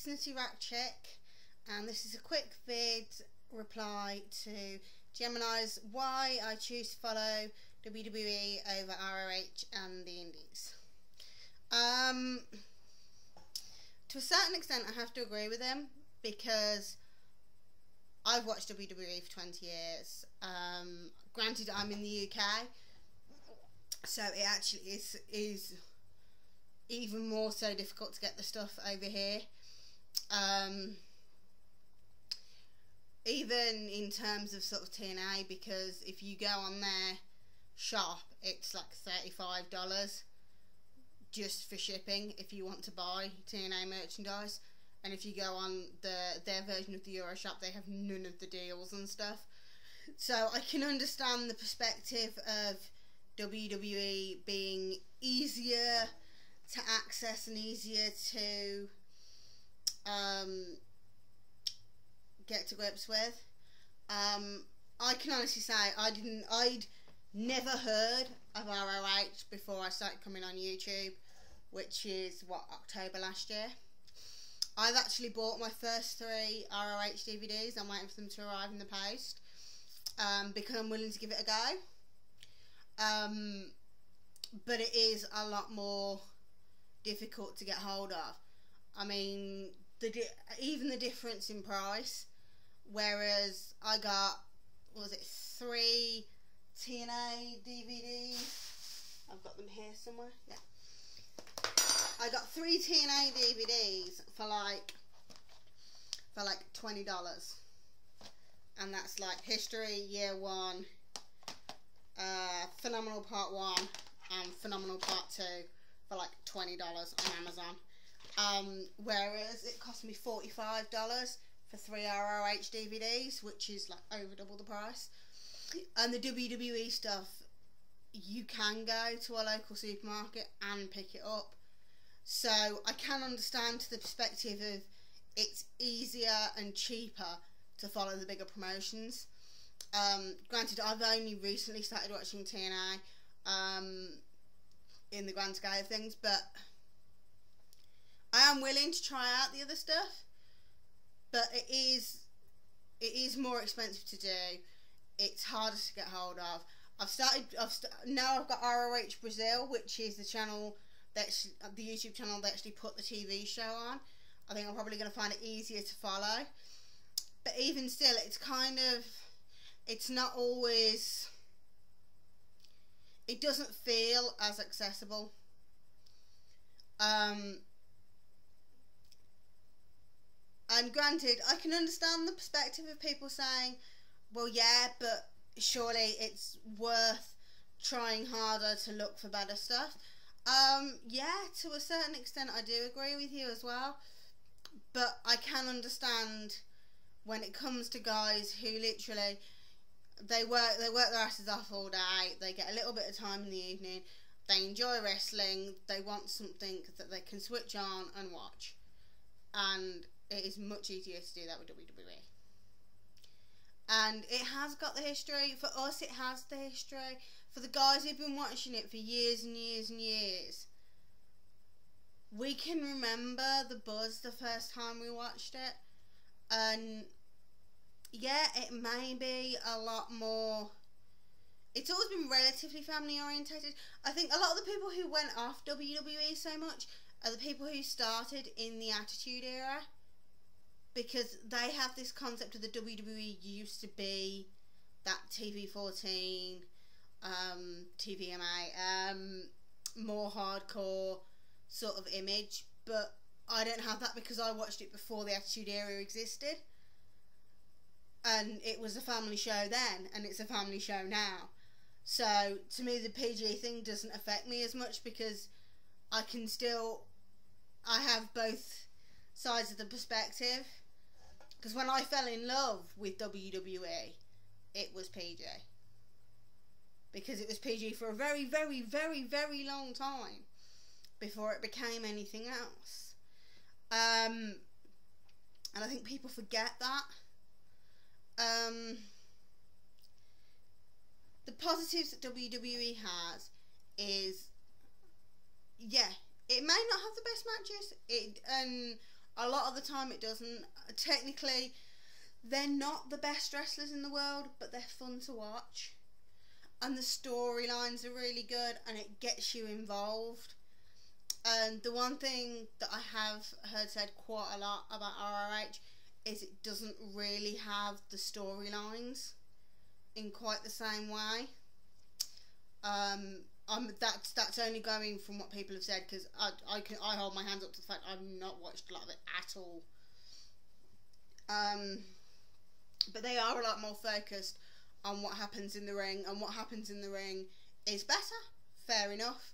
Vicinity Rack Check, and this is a quick vid reply to Gemini's why I choose to follow WWE over ROH and the Indies. To a certain extent I have to agree with him, because I've watched WWE for 20 years. Granted, I'm in the UK, so it actually is even more so difficult to get the stuff over here. Even in terms of sort of TNA, because if you go on their shop, it's like $35 just for shipping if you want to buy TNA merchandise. And if you go on their version of the Euro shop, they have none of the deals and stuff. So I can understand the perspective of WWE being easier to access and easier to get to grips with. I can honestly say I'd never heard of ROH before I started coming on YouTube, which is October last year. I've actually bought my first 3 ROH DVDs. I'm waiting for them to arrive in the post, because I'm willing to give it a go. But it is a lot more difficult to get hold of. I mean, even the difference in price, whereas I got, what was it, 3 TNA DVDs. I've got them here somewhere. Yeah. I got 3 TNA DVDs for like $20, and that's like History Year 1, Phenomenal Part 1, and Phenomenal Part 2 for like $20 on Amazon. Whereas it cost me $45 for 3 ROH DVDs, which is like over double the price. And the WWE stuff, you can go to a local supermarket and pick it up. So I can understand the perspective of it's easier and cheaper to follow the bigger promotions. Granted, I've only recently started watching TNA in the grand scale of things, but I am willing to try out the other stuff. But it is more expensive to do. It's harder to get hold of. Now I've got ROH Brazil, which is the channel the YouTube channel that actually put the TV show on. I think I'm probably going to find it easier to follow. But even still, it's not always, it doesn't feel as accessible. And granted, I can understand the perspective of people saying, well, yeah, but surely it's worth trying harder to look for better stuff. Yeah, to a certain extent I do agree with you as well, but I can understand when it comes to guys who literally they work their asses off all day, they get a little bit of time in the evening, they enjoy wrestling, they want something that they can switch on and watch, and it is much easier to do that with WWE. And it has got the history. For us, it has the history. For the guys who've been watching it for years and years and years, we can remember the buzz the first time we watched it. And yeah, it may be a lot more, it's always been relatively family orientated. I think a lot of the people who went off WWE so much are the people who started in the Attitude Era, because they have this concept of the WWE used to be that TV14, TVMA, more hardcore sort of image. But I don't have that because I watched it before the Attitude Era existed. And it was a family show then, and it's a family show now. So, to me, the PG thing doesn't affect me as much, because I have both sides of the perspective. Because when I fell in love with WWE, it was PG. Because it was PG for a very, very, very, very long time before it became anything else. And I think people forget that. The positives that WWE has is, yeah, it may not have the best matches, and A lot of the time it doesn't. Technically, they're not the best wrestlers in the world, but they're fun to watch. And the storylines are really good, and it gets you involved. And the one thing that I have heard said quite a lot about ROH is it doesn't really have the storylines in quite the same way. That's only going from what people have said, because I hold my hands up to the fact I've not watched a lot of it at all. But they are a lot more focused on what happens in the ring, and what happens in the ring is better, fair enough.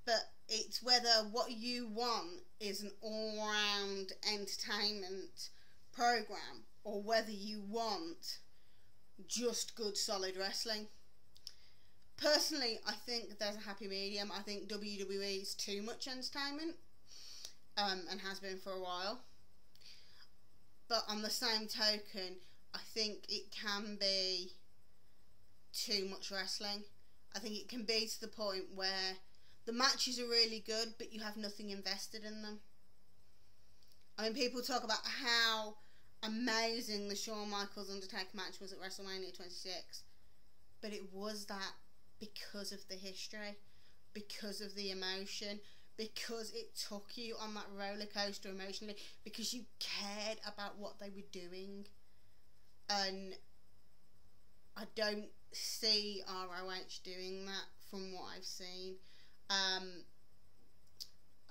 But it's whether what you want is an all-round entertainment program, or whether you want just good solid wrestling. Personally, I think there's a happy medium. I think WWE is too much entertainment, and has been for a while. But on the same token, I think it can be too much wrestling. I think it can be to the point where the matches are really good, but you have nothing invested in them. I mean, people talk about how amazing the Shawn Michaels Undertaker match was at WrestleMania 26, but it was that because of the history, because of the emotion, because it took you on that roller coaster emotionally, because you cared about what they were doing. And I don't see ROH doing that from what I've seen.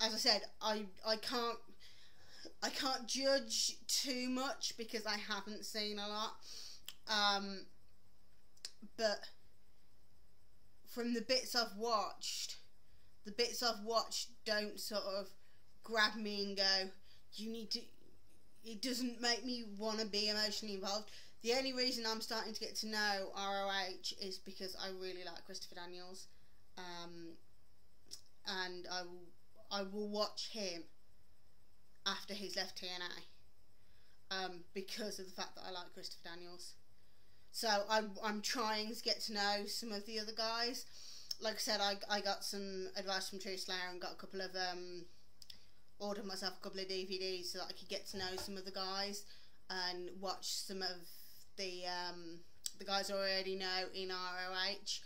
As I said, I can't judge too much because I haven't seen a lot. But from the bits I've watched, don't sort of grab me and go, you need to, it doesn't make me want to be emotionally involved. The only reason I'm starting to get to know ROH is because I really like Christopher Daniels. And I will watch him after he's left TNA, because of the fact that I like Christopher Daniels. So I'm trying to get to know some of the other guys. Like I said, I got some advice from True Slayer and got a couple of ordered myself a couple of DVDs so that I could get to know some of the guys and watch some of the guys I already know in ROH.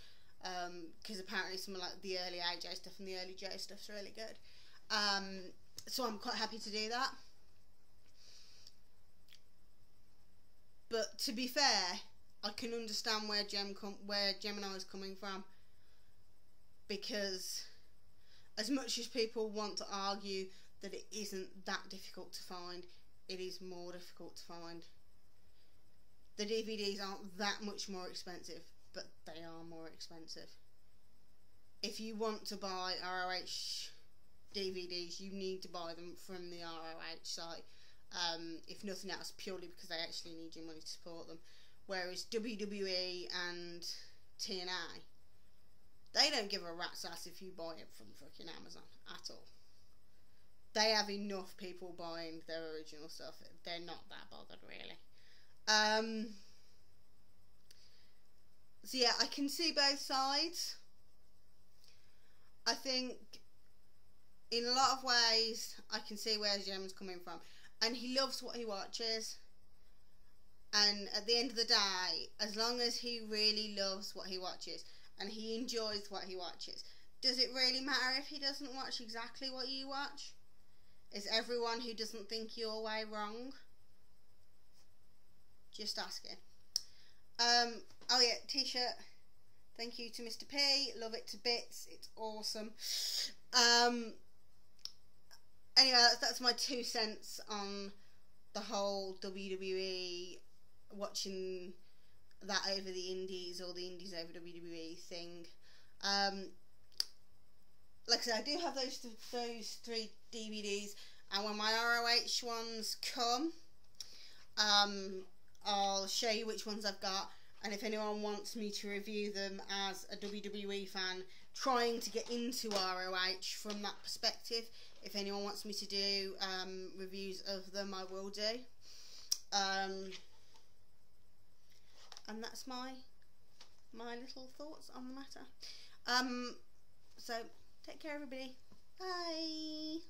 Because apparently some of like the early AJ stuff and the early J stuff's really good. So I'm quite happy to do that. But to be fair, I can understand where Gemini is coming from, because as much as people want to argue that it isn't that difficult to find, it is more difficult to find. The DVDs aren't that much more expensive, but they are more expensive. If you want to buy ROH DVDs, you need to buy them from the ROH site. If nothing else, purely because they actually need your money to support them. Whereas WWE and TNA, they don't give a rat's ass if you buy it from fucking Amazon at all. They have enough people buying their original stuff. They're not that bothered, really. So yeah, I can see both sides. I think in a lot of ways I can see where Jem's coming from, and he loves what he watches. And at the end of the day, as long as he really loves what he watches and he enjoys what he watches, does it really matter if he doesn't watch exactly what you watch? Is everyone who doesn't think your way wrong? Just asking. Oh yeah, t-shirt. Thank you to Mr. P. Love it to bits. It's awesome. Anyway, that's my 2 cents on the whole WWE watching that over the indies or the indies over WWE thing. Like I said, I do have those 3 DVDs, and when my ROH ones come, I'll show you which ones I've got. And if anyone wants me to review them as a WWE fan trying to get into ROH from that perspective, if anyone wants me to do reviews of them, I will do. And that's my little thoughts on the matter. So take care, everybody. Bye.